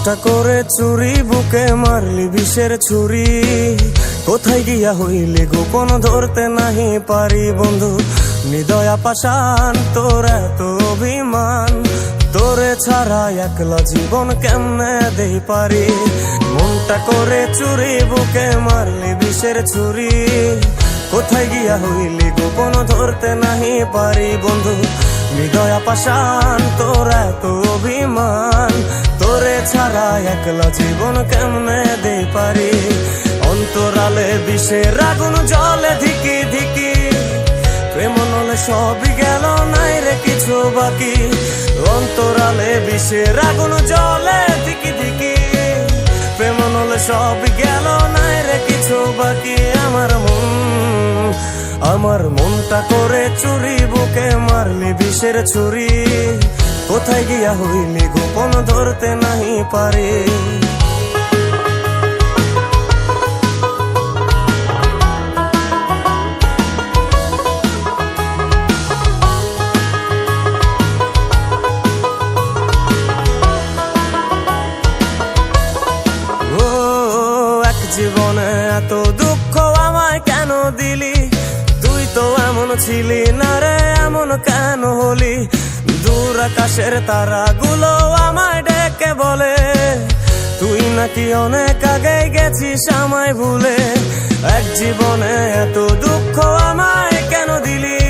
মনটা করে চুরি বুকে মারলি বিষের ছুরি। কোথায় গিয়া হইলি গোপন ধরতে নাহি পারি বন্ধু। হৃদয়া পাষাণ তোর এত অভিমান, তোরে ছাড়া একলা জীবন কেমনে দেই পারি। মনটা করে চুরি বুকে মারলি বিষের ছুরি। কোথায় গিয়া হইলি গোপন ধরতে নাহি পারি বন্ধু। হৃদয়া পাষাণ তোর এত অভিমান, তোরে ছাড়া একলা জীবন কেমনে দেই পারি। অন্তরালে বিষের আগুন জ্বলে ধিকি ধিকি, প্রেম নলে সবই গেল নাই রে কিছু বাকি। অন্তরালে বিষের আগুন জ্বলে ধিকি ধিকি, প্রেম নলে সবই গেল নাই রে কিছু বাকি। আমার মনটা করে চুরি বুকে মারলি বিষের ছুরি। কোথায় গিয়া হইলি গোপন ধরতে নাহি পারি। এক জীবনে এত দুঃখ আমায় কেন দিলি? তুই তো এমন ছিলি না রে, এমন কেন হলি? দূর আকাশের তারাগুলো আমায় ডেকে বলে, তুই নাকি অনেক আগে গেছিস আমায় ভুলে। এক জীবনে এত দুঃখ আমায় কেন দিলি?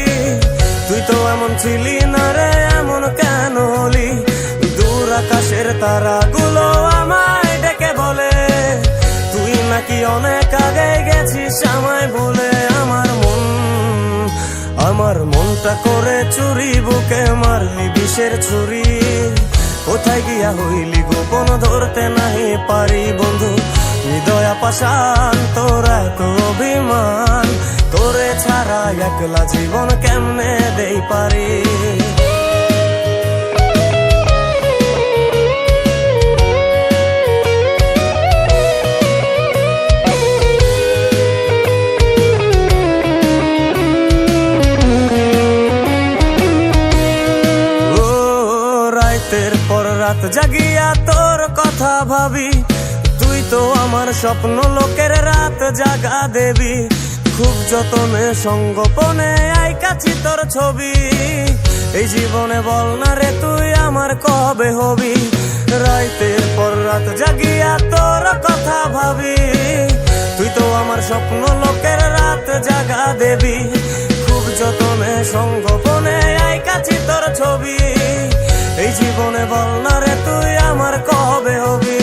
তুই তো এমন ছিলি না রে, এমন কেন হলি? দূর আকাশের তারাগুলো আমায় ডেকে বলে, তুই নাকি অনেক আগে গেছিস আমায় ভুলে। আমার মনটা করে চুরি বুকে মারলি বিষের ছুরি। কোথায় গিয়া হইলি গোপন ধরতে নাহি পারি বন্ধু। হৃদয়া পাষাণ তোর এত অভিমান, তোরে ছাড়া একলা জীবন কেমনে দেই পারি। রাতের পর রাত জাগিয়া তোর কথা ভাবি, তুই তো আমার স্বপ্ন লোকের রাত জাগা দেবী। খুব যতনে সঙ্গোপনে আইকাছি তোর ছবি। এই জীবনে বল না রে তুই আমার কবে হবি। রাতের পর রাত জাগিয়া তোর কথা ভাবি, তুই তো আমার স্বপ্ন লোকের রাত জাগা দেবী। খুব যতনে সঙ্গোপনে আইকাছি তোর ছবি। এই জীবনে বল না রে তুই আমার কবে হবি।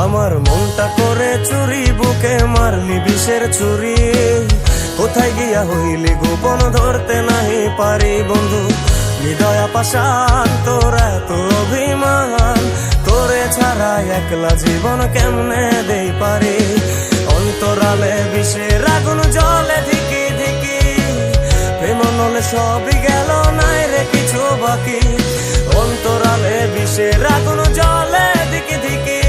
আমার মনটা করে চুরি বুকে মারলি বিষের ছুরি। কোথায় গিয়া হইলি গোপন ধরতে নাহি পারি বন্ধু। হৃদয়া পাষাণ তোর এত অভিমান, তোরে ছাড়া একলা জীবন কেমনে দেই পারি। অন্তরালে বিষের আগুন জ্বলে ধিকি ধিকি, প্রেম নলে সবই গেল নাই রে কিছু বাকি। অন্তরালে বিষের আগুন জ্বলে ধিকি ধিকি,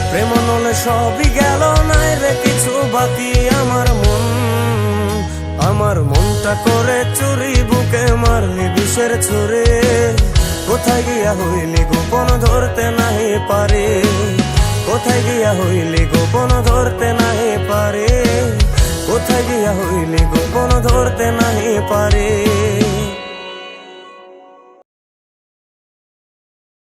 প্রেম নলে সবই গেল নাই রে কিছু বাকি। আমার মনটা করে চুরি বুকে মারলি বিষের ছুরি। কোথায় গিয়া হইলি গোপন ধরতে নাহি পারি। কোথায় গিয়া হইলি গোপন ধরতে নাহি পারি। কোথায় গিয়া হইলি গোপন ধরতে নাহি পারি।